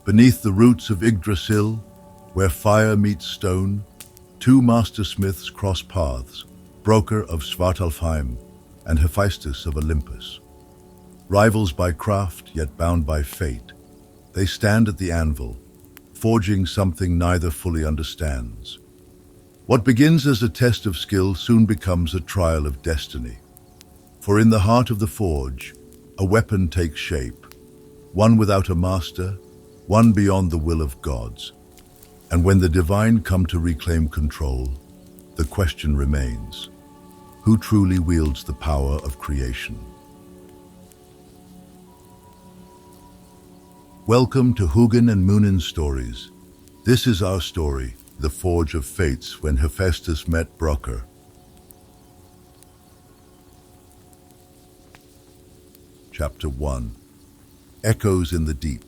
Beneath the roots of Yggdrasil, where fire meets stone, two master smiths cross paths, Brokkr of Svartalfheim and Hephaestus of Olympus. Rivals by craft, yet bound by fate, they stand at the anvil, forging something neither fully understands. What begins as a test of skill soon becomes a trial of destiny. For in the heart of the forge, a weapon takes shape, one without a master, one beyond the will of gods. And when the divine come to reclaim control, the question remains: who truly wields the power of creation? Welcome to Hugin and Munin stories. This is our story, the Forge of Fates when Hephaestus met Brokkr. Chapter 1. Echoes in the Deep.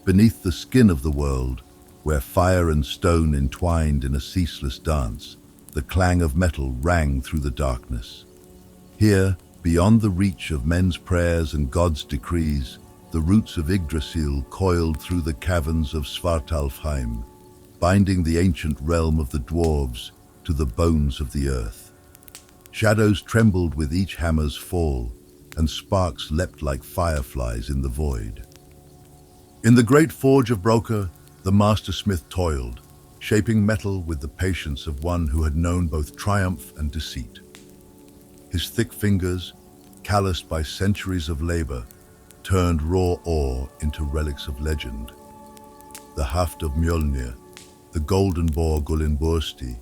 Beneath the skin of the world, where fire and stone entwined in a ceaseless dance, the clang of metal rang through the darkness. Here, beyond the reach of men's prayers and God's decrees, the roots of Yggdrasil coiled through the caverns of Svartalfheim, binding the ancient realm of the dwarves to the bones of the earth. Shadows trembled with each hammer's fall, and sparks leapt like fireflies in the void. In the great forge of Brokkr, the master smith toiled, shaping metal with the patience of one who had known both triumph and deceit. His thick fingers, calloused by centuries of labor, turned raw ore into relics of legend. The haft of Mjolnir, the golden boar Gullinbursti,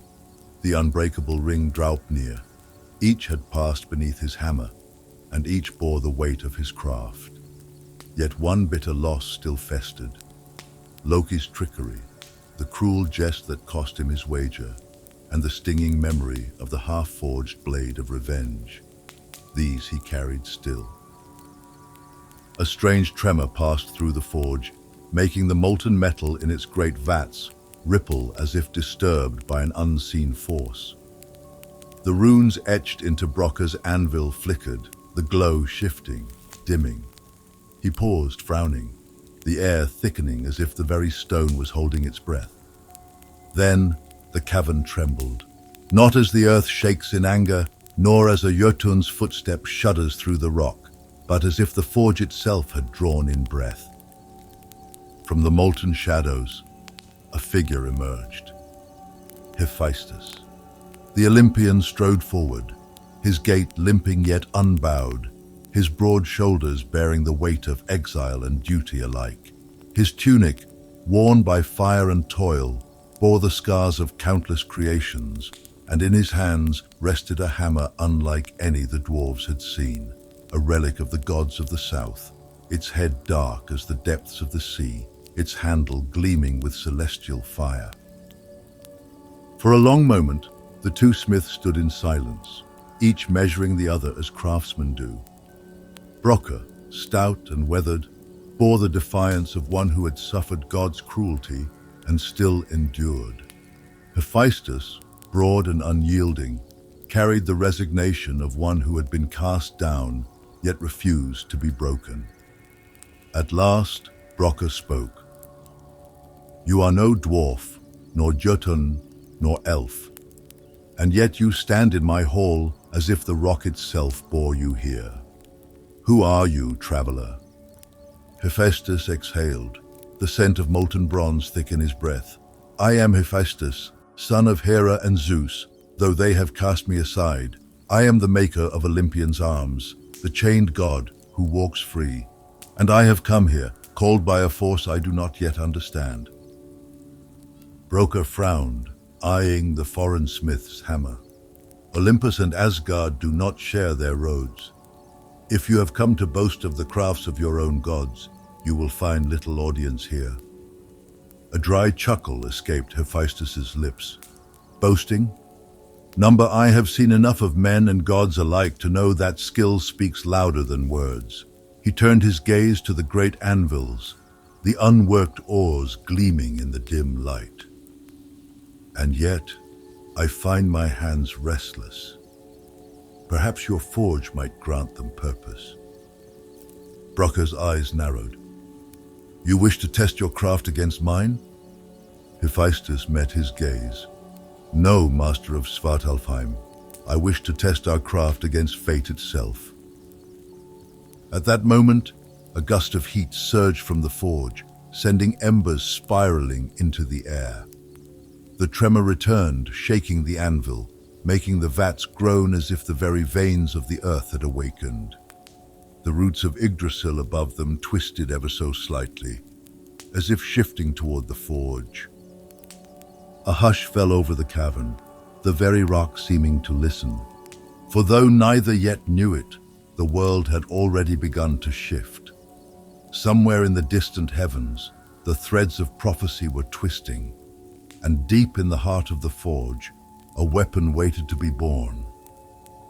the unbreakable ring Draupnir, each had passed beneath his hammer, and each bore the weight of his craft. Yet one bitter loss still festered: Loki's trickery, the cruel jest that cost him his wager, and the stinging memory of the half-forged blade of revenge. These he carried still. A strange tremor passed through the forge, making the molten metal in its great vats ripple as if disturbed by an unseen force. The runes etched into Brokkr's anvil flickered, the glow shifting, dimming. He paused, frowning, the air thickening as if the very stone was holding its breath. Then the cavern trembled, not as the earth shakes in anger, nor as a Jotun's footstep shudders through the rock, but as if the forge itself had drawn in breath. From the molten shadows, a figure emerged. Hephaestus. The Olympian strode forward, his gait limping yet unbowed, his broad shoulders bearing the weight of exile and duty alike. His tunic, worn by fire and toil, bore the scars of countless creations, and in his hands rested a hammer unlike any the dwarves had seen, a relic of the gods of the south, its head dark as the depths of the sea, its handle gleaming with celestial fire. For a long moment, the two smiths stood in silence, each measuring the other as craftsmen do. Brokkr, stout and weathered, bore the defiance of one who had suffered God's cruelty and still endured. Hephaestus, broad and unyielding, carried the resignation of one who had been cast down, yet refused to be broken. At last, Brokkr spoke. "You are no dwarf, nor Jotun, nor elf, and yet you stand in my hall as if the rock itself bore you here. Who are you, traveler?" Hephaestus exhaled, the scent of molten bronze thick in his breath. "I am Hephaestus, son of Hera and Zeus, though they have cast me aside. I am the maker of Olympian's arms, the chained god who walks free. And I have come here, called by a force I do not yet understand." Brokkr frowned, eyeing the foreign smith's hammer. "Olympus and Asgard do not share their roads. If you have come to boast of the crafts of your own gods, you will find little audience here." A dry chuckle escaped Hephaestus's lips. "Boasting? Number, I have seen enough of men and gods alike to know that skill speaks louder than words." He turned his gaze to the great anvils, the unworked oars gleaming in the dim light. "And yet, I find my hands restless. Perhaps your forge might grant them purpose." Brokkr's eyes narrowed. You wish to test your craft against mine? Hephaestus met his gaze. No, master of Svartalfheim. I wish to test our craft against fate itself. At that moment, a gust of heat surged from the forge, sending embers spiraling into the air. The tremor returned, shaking the anvil, making the vats groan as if the very veins of the earth had awakened. The roots of Yggdrasil above them twisted ever so slightly, as if shifting toward the forge. A hush fell over the cavern, the very rock seeming to listen. For though neither yet knew it, the world had already begun to shift. Somewhere in the distant heavens, the threads of prophecy were twisting, and deep in the heart of the forge, a weapon waited to be born,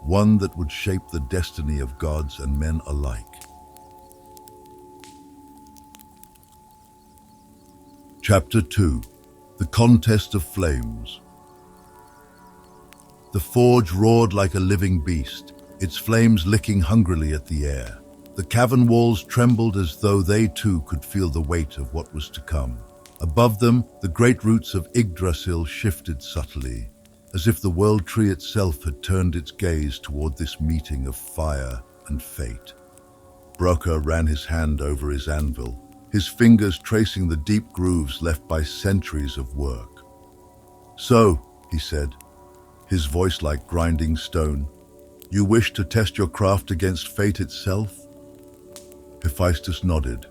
one that would shape the destiny of gods and men alike. Chapter 2. The Contest of Flames. The forge roared like a living beast, its flames licking hungrily at the air. The cavern walls trembled as though they too could feel the weight of what was to come. Above them, the great roots of Yggdrasil shifted subtly, as if the world tree itself had turned its gaze toward this meeting of fire and fate. Brokkr ran his hand over his anvil, his fingers tracing the deep grooves left by centuries of work. So, he said, his voice like grinding stone, you wish to test your craft against fate itself? Hephaestus nodded.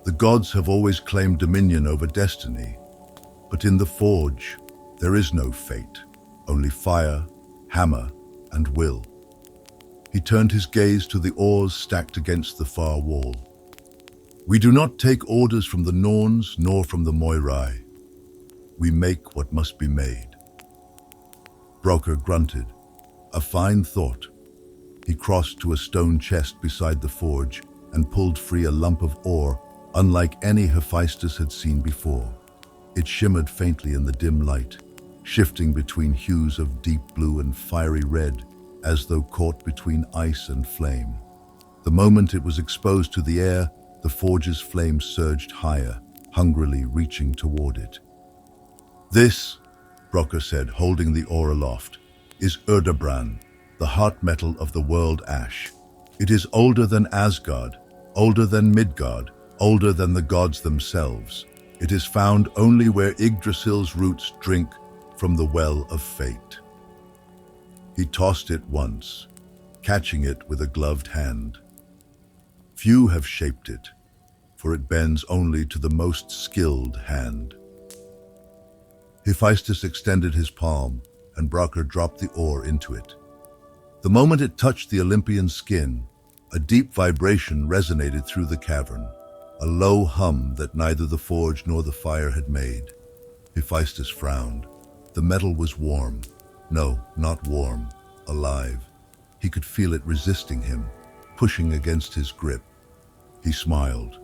The gods have always claimed dominion over destiny, but in the forge, there is no fate, only fire, hammer, and will. He turned his gaze to the oars stacked against the far wall. We do not take orders from the Norns nor from the Moirai. We make what must be made. Brokkr grunted. A fine thought. He crossed to a stone chest beside the forge and pulled free a lump of ore unlike any Hephaestus had seen before. It shimmered faintly in the dim light, shifting between hues of deep blue and fiery red, as though caught between ice and flame. The moment it was exposed to the air, the forge's flame surged higher, hungrily reaching toward it. This, Brokkr said, holding the ore aloft, is Urdabran, the heart metal of the world ash. It is older than Asgard, older than Midgard, older than the gods themselves. It is found only where Yggdrasil's roots drink from the well of fate. He tossed it once, catching it with a gloved hand. Few have shaped it, for it bends only to the most skilled hand. Hephaestus extended his palm, and Brokkr dropped the ore into it. The moment it touched the Olympian skin, a deep vibration resonated through the cavern, a low hum that neither the forge nor the fire had made. Hephaestus frowned. The metal was warm. No, not warm, alive. He could feel it resisting him, pushing against his grip. He smiled.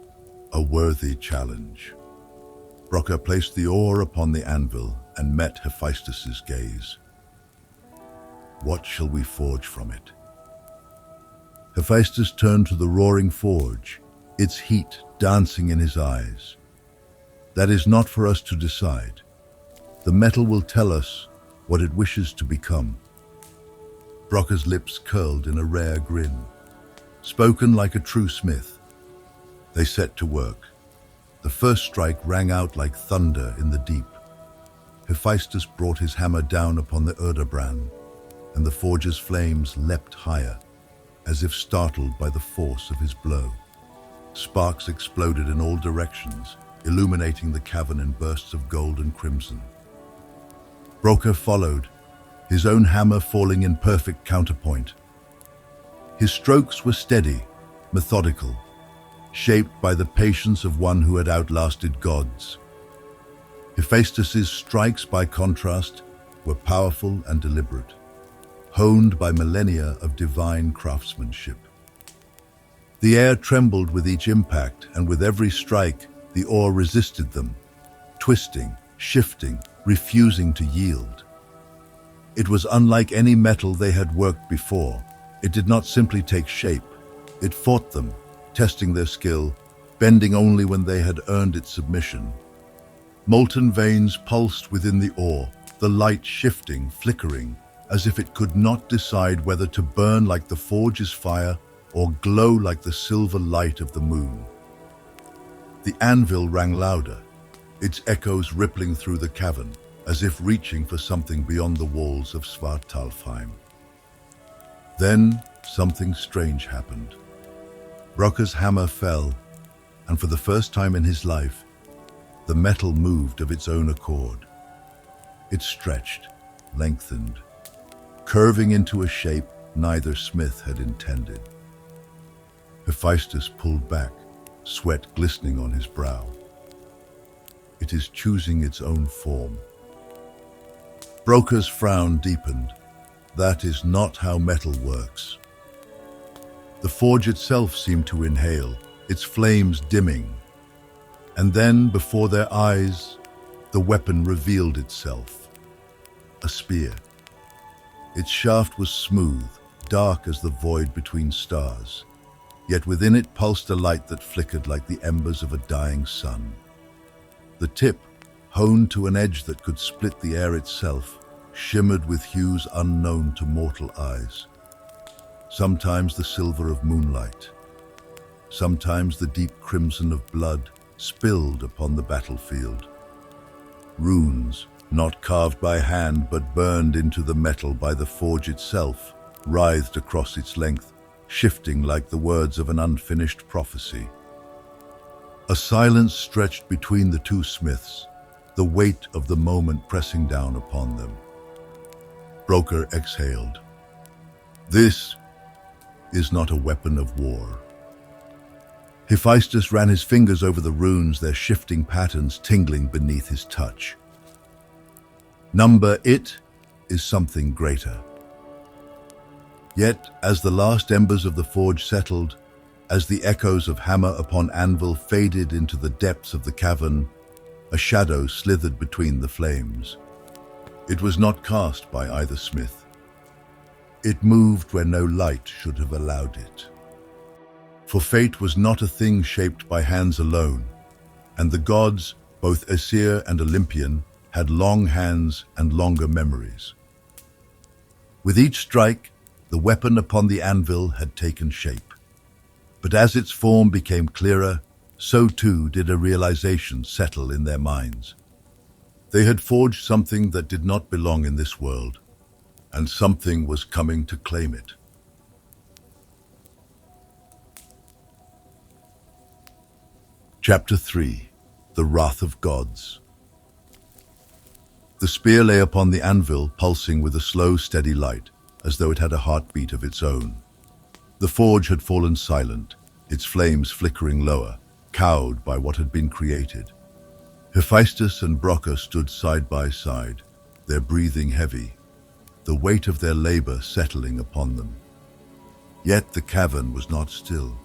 A worthy challenge. Brokkr placed the ore upon the anvil and met Hephaestus's gaze. What shall we forge from it? Hephaestus turned to the roaring forge, its heat dancing in his eyes. That is not for us to decide. The metal will tell us what it wishes to become. Brokkr's lips curled in a rare grin. Spoken like a true smith. They set to work. The first strike rang out like thunder in the deep. Hephaestus brought his hammer down upon the Urdabran, and the forge's flames leapt higher, as if startled by the force of his blow. Sparks exploded in all directions, illuminating the cavern in bursts of gold and crimson. Brokkr followed, his own hammer falling in perfect counterpoint. His strokes were steady, methodical, shaped by the patience of one who had outlasted gods. Hephaestus's strikes, by contrast, were powerful and deliberate, honed by millennia of divine craftsmanship. The air trembled with each impact, and with every strike, the ore resisted them, twisting, shifting, refusing to yield. It was unlike any metal they had worked before. It did not simply take shape. It fought them, testing their skill, bending only when they had earned its submission. Molten veins pulsed within the ore, the light shifting, flickering, as if it could not decide whether to burn like the forge's fire or glow like the silver light of the moon. The anvil rang louder, its echoes rippling through the cavern, as if reaching for something beyond the walls of Svartalfheim. Then something strange happened. Brokkr's hammer fell, and for the first time in his life, the metal moved of its own accord. It stretched, lengthened, curving into a shape neither smith had intended. Hephaestus pulled back, sweat glistening on his brow. It is choosing its own form. Brokkr's frown deepened. That is not how metal works. The forge itself seemed to inhale, its flames dimming. And then, before their eyes, the weapon revealed itself. A spear. Its shaft was smooth, dark as the void between stars. Yet within it pulsed a light that flickered like the embers of a dying sun. The tip, honed to an edge that could split the air itself, shimmered with hues unknown to mortal eyes. Sometimes the silver of moonlight, sometimes the deep crimson of blood spilled upon the battlefield. Runes, not carved by hand but burned into the metal by the forge itself, writhed across its length, shifting like the words of an unfinished prophecy. A silence stretched between the two smiths, the weight of the moment pressing down upon them. Brokkr exhaled. This is not a weapon of war. Hephaestus ran his fingers over the runes, their shifting patterns tingling beneath his touch. It is something greater. Yet, as the last embers of the forge settled, as the echoes of hammer upon anvil faded into the depths of the cavern, a shadow slithered between the flames. It was not cast by either smith. It moved where no light should have allowed it. For fate was not a thing shaped by hands alone, and the gods, both Aesir and Olympian, had long hands and longer memories. With each strike, the weapon upon the anvil had taken shape. But as its form became clearer, so too did a realization settle in their minds. They had forged something that did not belong in this world, and something was coming to claim it. Chapter 3. The Wrath of Gods. The spear lay upon the anvil, pulsing with a slow, steady light, as though it had a heartbeat of its own. The forge had fallen silent, its flames flickering lower, cowed by what had been created. Hephaestus and Brokkr stood side by side, their breathing heavy, the weight of their labor settling upon them. Yet the cavern was not still.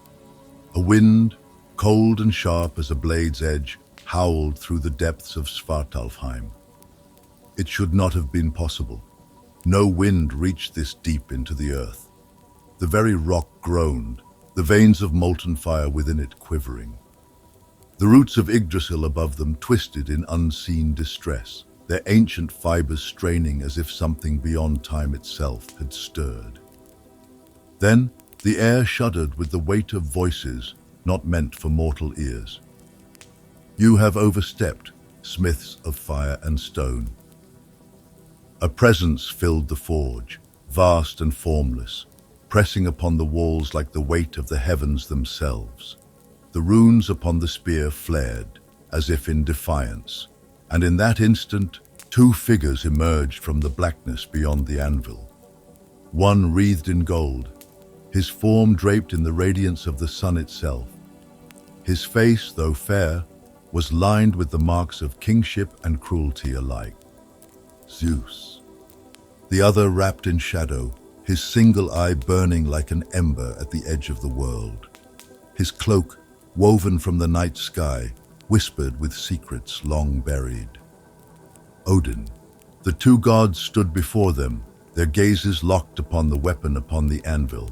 A wind, cold and sharp as a blade's edge, howled through the depths of Svartalfheim. It should not have been possible. No wind reached this deep into the earth. The very rock groaned, the veins of molten fire within it quivering. The roots of Yggdrasil above them twisted in unseen distress, their ancient fibers straining as if something beyond time itself had stirred. Then the air shuddered with the weight of voices not meant for mortal ears. You have overstepped, smiths of fire and stone. A presence filled the forge, vast and formless, pressing upon the walls like the weight of the heavens themselves. The runes upon the spear flared, as if in defiance, and in that instant, two figures emerged from the blackness beyond the anvil. One wreathed in gold, his form draped in the radiance of the sun itself. His face, though fair, was lined with the marks of kingship and cruelty alike. Zeus. The other wrapped in shadow, his single eye burning like an ember at the edge of the world. His cloak, woven from the night sky, whispered with secrets long buried. Odin. The two gods stood before them, their gazes locked upon the weapon upon the anvil.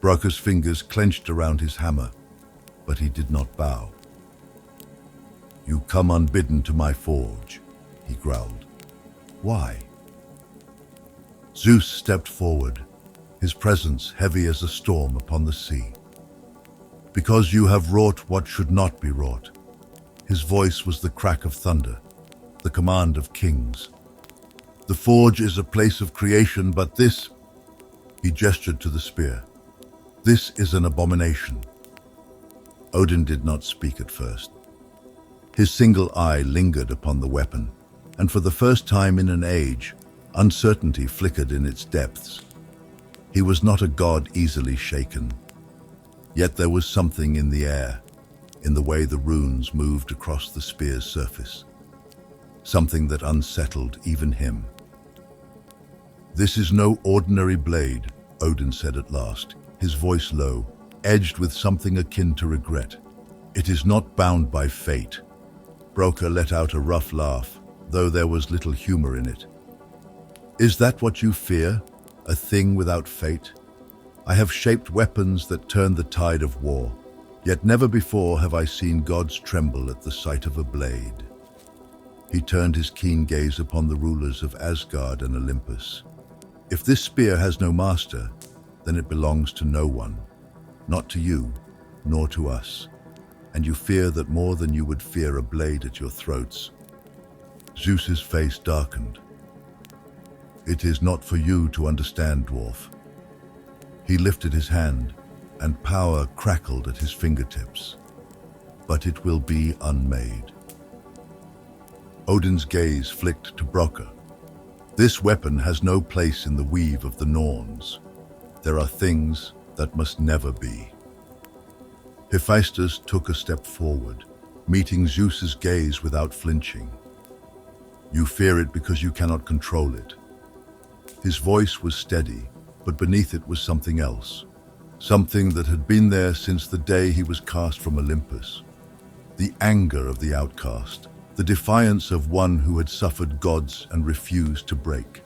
Brokkr's fingers clenched around his hammer, but he did not bow. "You come unbidden to my forge," he growled. "Why?" Zeus stepped forward, his presence heavy as a storm upon the sea. "Because you have wrought what should not be wrought." His voice was the crack of thunder, the command of kings. "The forge is a place of creation, but this," he gestured to the spear, "this is an abomination." Odin did not speak at first. His single eye lingered upon the weapon, and for the first time in an age, uncertainty flickered in its depths. He was not a god easily shaken. Yet there was something in the air, in the way the runes moved across the spear's surface. Something that unsettled even him. "This is no ordinary blade," Odin said at last, his voice low, edged with something akin to regret. "It is not bound by fate." Brokkr let out a rough laugh, though there was little humor in it. "Is that what you fear? A thing without fate? I have shaped weapons that turn the tide of war, yet never before have I seen gods tremble at the sight of a blade." He turned his keen gaze upon the rulers of Asgard and Olympus. "If this spear has no master, then it belongs to no one, not to you, nor to us. And you fear that more than you would fear a blade at your throats." Zeus's face darkened. "It is not for you to understand, dwarf." He lifted his hand, and power crackled at his fingertips. "But it will be unmade." Odin's gaze flicked to Brokkr. "This weapon has no place in the weave of the Norns. There are things that must never be." Hephaestus took a step forward, meeting Zeus's gaze without flinching. "You fear it because you cannot control it." His voice was steady, but beneath it was something else. Something that had been there since the day he was cast from Olympus. The anger of the outcast, the defiance of one who had suffered gods and refused to break.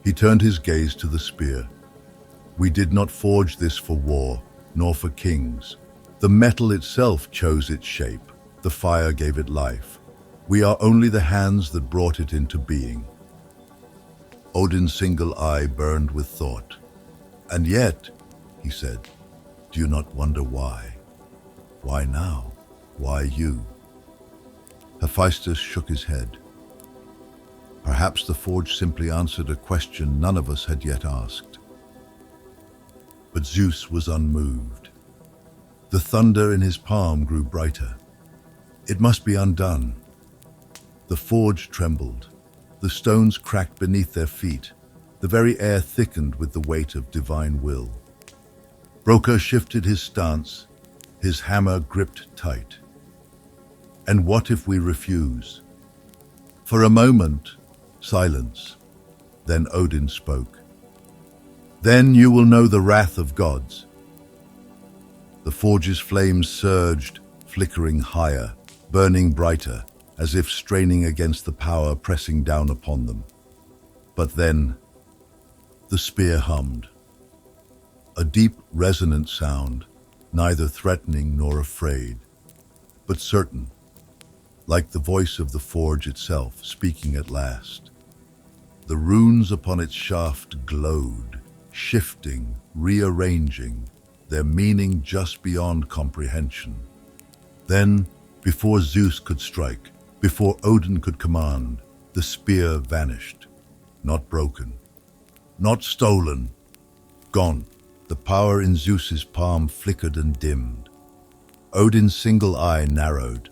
He turned his gaze to the spear. "We did not forge this for war, nor for kings. The metal itself chose its shape. The fire gave it life. We are only the hands that brought it into being." Odin's single eye burned with thought. "And yet," he said, "do you not wonder why? Why now? Why you?" Hephaestus shook his head. Perhaps the forge simply answered a question none of us had yet asked. But Zeus was unmoved. The thunder in his palm grew brighter. It must be undone. The forge trembled. The stones cracked beneath their feet. The very air thickened with the weight of divine will. Brokkr shifted his stance, his hammer gripped tight. "And what if we refuse?" For a moment, silence. Then Odin spoke. "Then you will know the wrath of gods." The forge's flames surged, flickering higher, burning brighter, as if straining against the power pressing down upon them. But then, the spear hummed. A deep, resonant sound, neither threatening nor afraid, but certain, like the voice of the forge itself speaking at last. The runes upon its shaft glowed, shifting, rearranging, their meaning just beyond comprehension. Then, before Zeus could strike, before Odin could command, the spear vanished. Not broken, not stolen, gone. The power in Zeus's palm flickered and dimmed. Odin's single eye narrowed.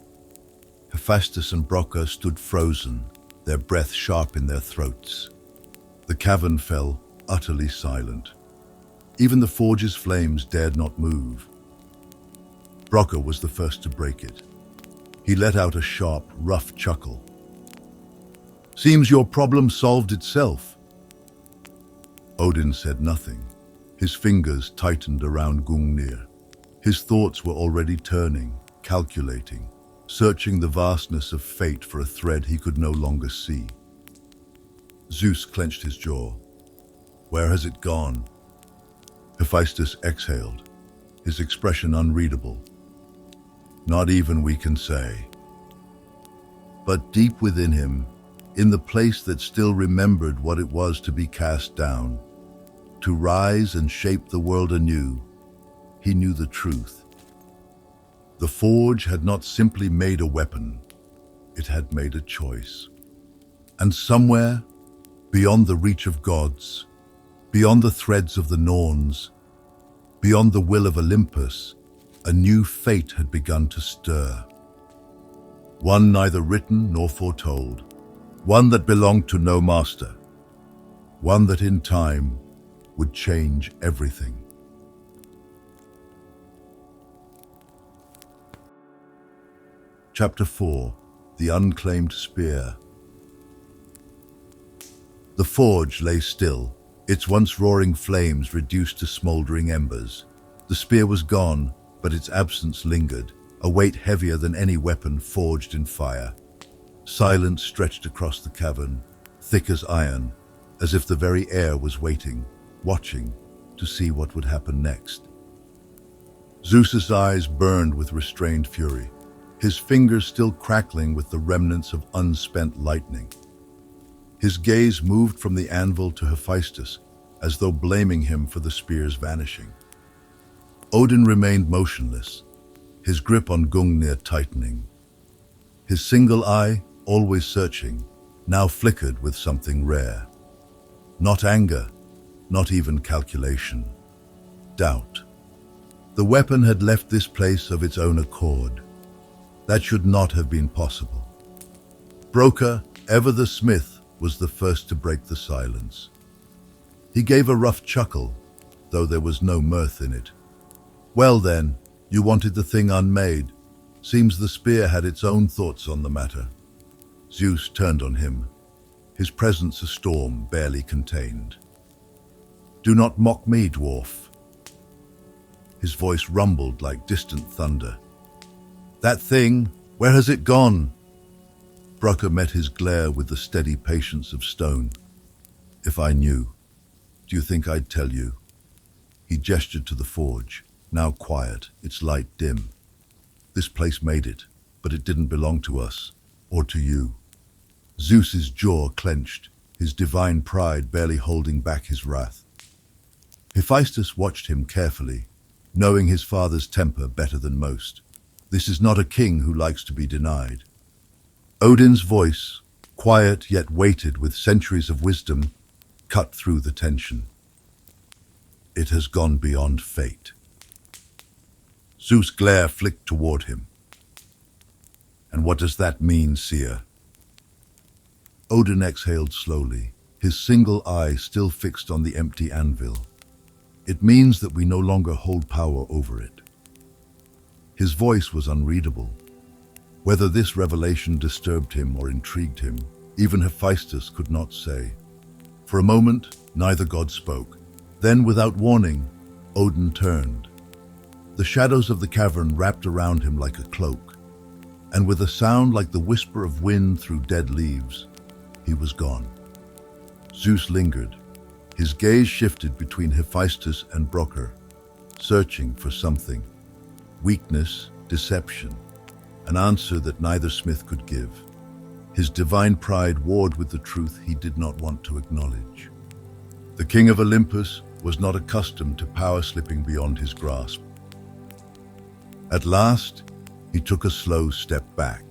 Hephaestus and Brokkr stood frozen, their breath sharp in their throats. The cavern fell utterly silent. Even the forge's flames dared not move. Brokkr was the first to break it. He let out a sharp, rough chuckle. "Seems your problem solved itself." Odin said nothing. His fingers tightened around Gungnir. His thoughts were already turning, calculating, searching the vastness of fate for a thread he could no longer see. Zeus clenched his jaw. "Where has it gone?" Hephaestus exhaled, his expression unreadable. Not even we can say. But deep within him, in the place that still remembered what it was to be cast down, to rise and shape the world anew, he knew the truth. The forge had not simply made a weapon, it had made a choice. And somewhere, beyond the reach of gods, beyond the threads of the Norns, beyond the will of Olympus, a new fate had begun to stir. One neither written nor foretold, one that belonged to no master, one that in time would change everything. Chapter 4: The Unclaimed Spear. The forge lay still, its once roaring flames reduced to smouldering embers. The spear was gone, but its absence lingered, a weight heavier than any weapon forged in fire. Silence stretched across the cavern, thick as iron, as if the very air was waiting, watching, to see what would happen next. Zeus's eyes burned with restrained fury, his fingers still crackling with the remnants of unspent lightning. His gaze moved from the anvil to Hephaestus, as though blaming him for the spear's vanishing. Odin remained motionless, his grip on Gungnir tightening. His single eye, always searching, now flickered with something rare. Not anger, not even calculation. Doubt. The weapon had left this place of its own accord. That should not have been possible. Brokkr, ever the smith, was the first to break the silence. He gave a rough chuckle, though there was no mirth in it. Well then, you wanted the thing unmade. Seems the spear had its own thoughts on the matter. Zeus turned on him, his presence a storm barely contained. Do not mock me, dwarf. His voice rumbled like distant thunder. That thing, where has it gone? Brokkr met his glare with the steady patience of stone. If I knew, do you think I'd tell you? He gestured to the forge, now quiet, its light dim. This place made it, but it didn't belong to us, or to you. Zeus's jaw clenched, his divine pride barely holding back his wrath. Hephaestus watched him carefully, knowing his father's temper better than most. This is not a king who likes to be denied. Odin's voice, quiet yet weighted with centuries of wisdom, cut through the tension. It has gone beyond fate. Zeus' glare flicked toward him. And what does that mean, seer? Odin exhaled slowly, his single eye still fixed on the empty anvil. It means that we no longer hold power over it. His voice was unreadable. Whether this revelation disturbed him or intrigued him, even Hephaestus could not say. For a moment, neither god spoke. Then, without warning, Odin turned. The shadows of the cavern wrapped around him like a cloak, and with a sound like the whisper of wind through dead leaves, he was gone. Zeus lingered. His gaze shifted between Hephaestus and Brokkr, searching for something. Weakness, deception, an answer that neither smith could give. His divine pride warred with the truth he did not want to acknowledge. The king of Olympus was not accustomed to power slipping beyond his grasp. At last, he took a slow step back.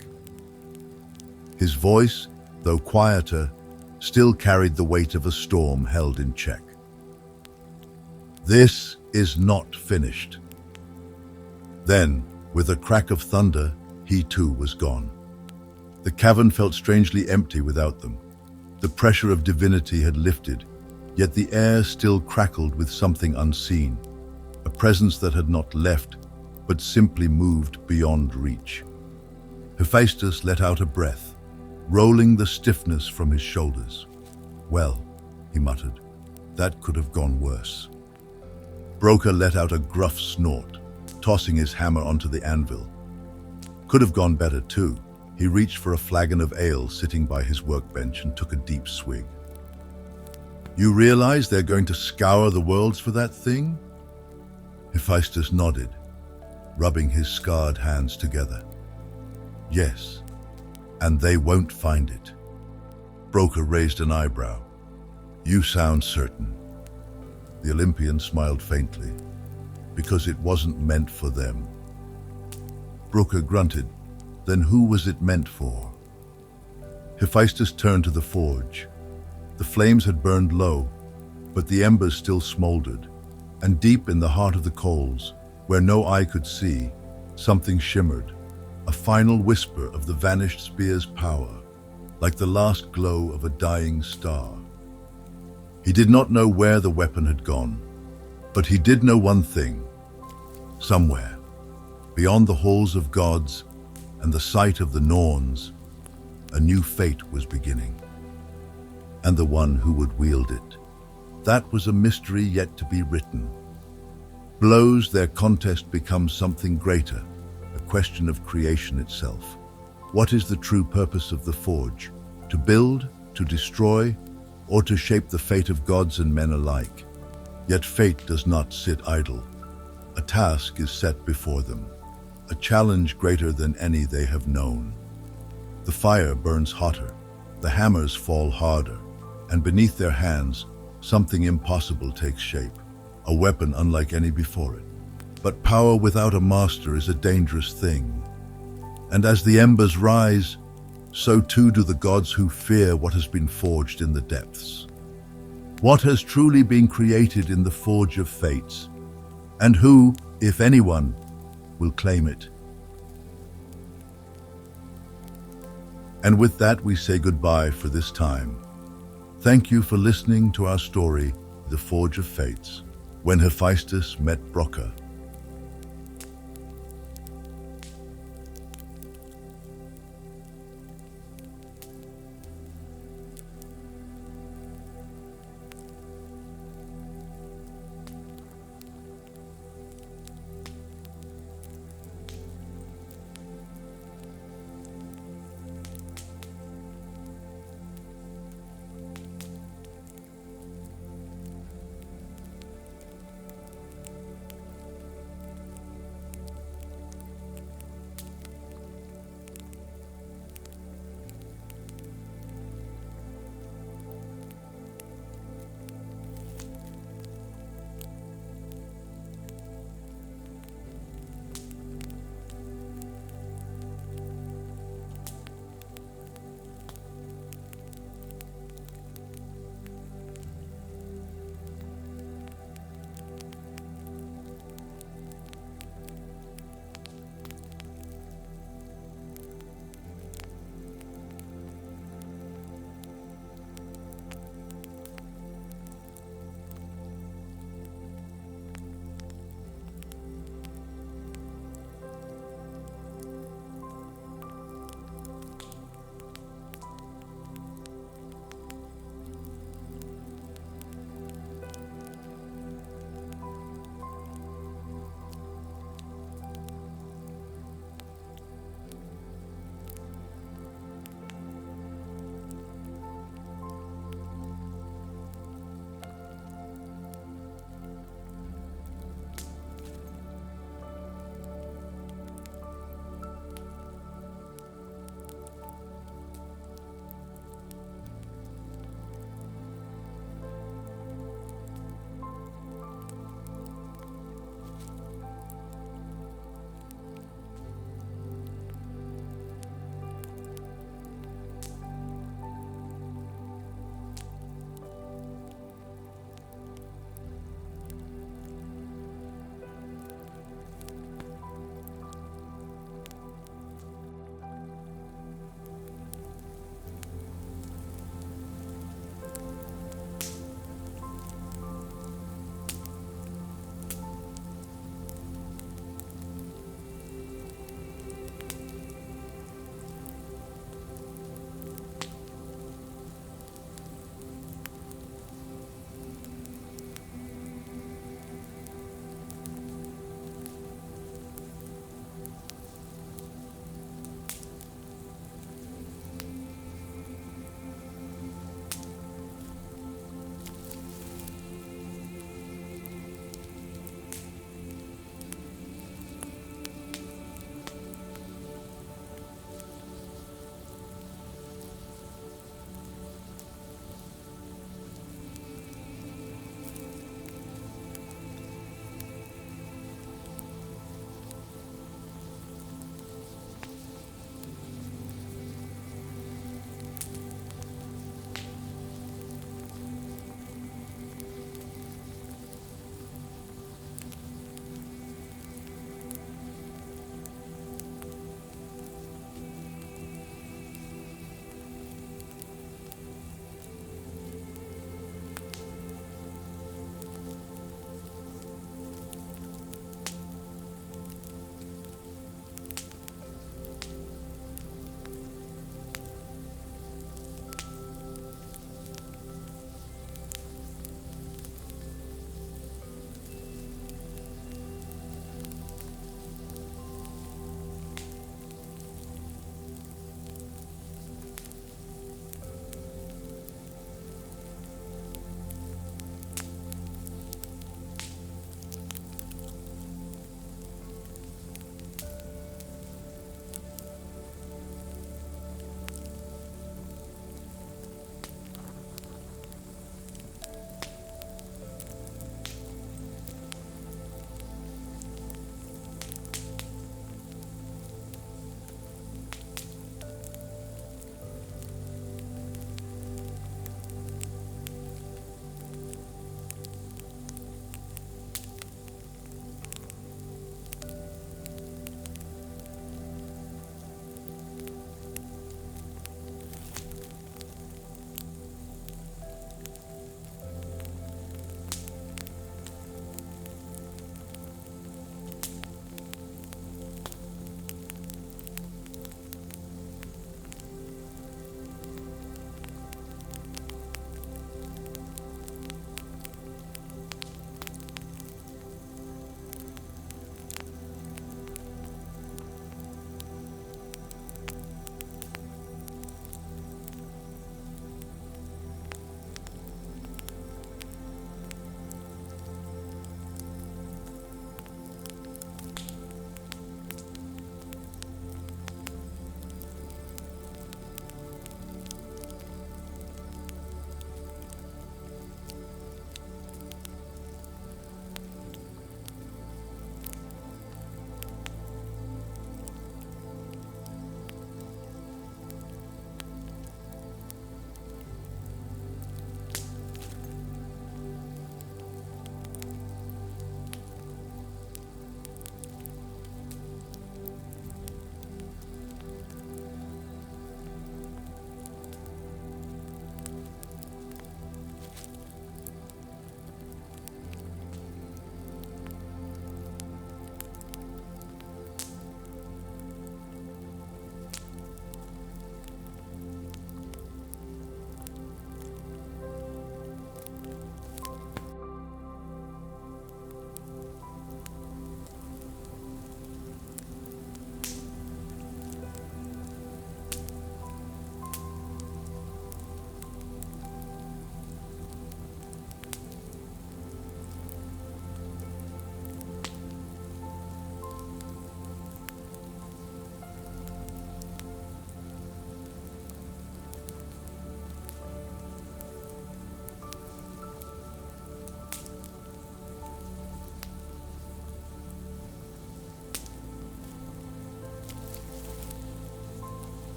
His voice, though quieter, still carried the weight of a storm held in check. This is not finished. Then, with a crack of thunder, he too was gone. The cavern felt strangely empty without them. The pressure of divinity had lifted, yet the air still crackled with something unseen, a presence that had not left, but simply moved beyond reach. Hephaestus let out a breath, rolling the stiffness from his shoulders. Well, he muttered, that could have gone worse. Brokkr let out a gruff snort, tossing his hammer onto the anvil. Could have gone better too. He reached for a flagon of ale sitting by his workbench and took a deep swig. You realize they're going to scour the worlds for that thing? Hephaestus nodded, rubbing his scarred hands together. Yes, and they won't find it. Brokkr raised an eyebrow. You sound certain. The Olympian smiled faintly, because it wasn't meant for them. Brokkr grunted. Then who was it meant for? Hephaestus turned to the forge. The flames had burned low, but the embers still smoldered, and deep in the heart of the coals, where no eye could see, something shimmered, a final whisper of the vanished spear's power, like the last glow of a dying star. He did not know where the weapon had gone, but he did know one thing. Somewhere, beyond the halls of gods and the sight of the Norns, a new fate was beginning. And the one who would wield it, that was a mystery yet to be written. Blows their contest becomes something greater, a question of creation itself. What is the true purpose of the forge? To build, to destroy, or to shape the fate of gods and men alike? Yet fate does not sit idle. A task is set before them, a challenge greater than any they have known. The fire burns hotter, the hammers fall harder, and beneath their hands, something impossible takes shape, a weapon unlike any before it. But power without a master is a dangerous thing. And as the embers rise, so too do the gods who fear what has been forged in the depths. What has truly been created in the forge of fates, and who, if anyone, will claim it? And with that, we say goodbye for this time. Thank you for listening to our story, The Forge of Fates, when Hephaestus met Brokkr.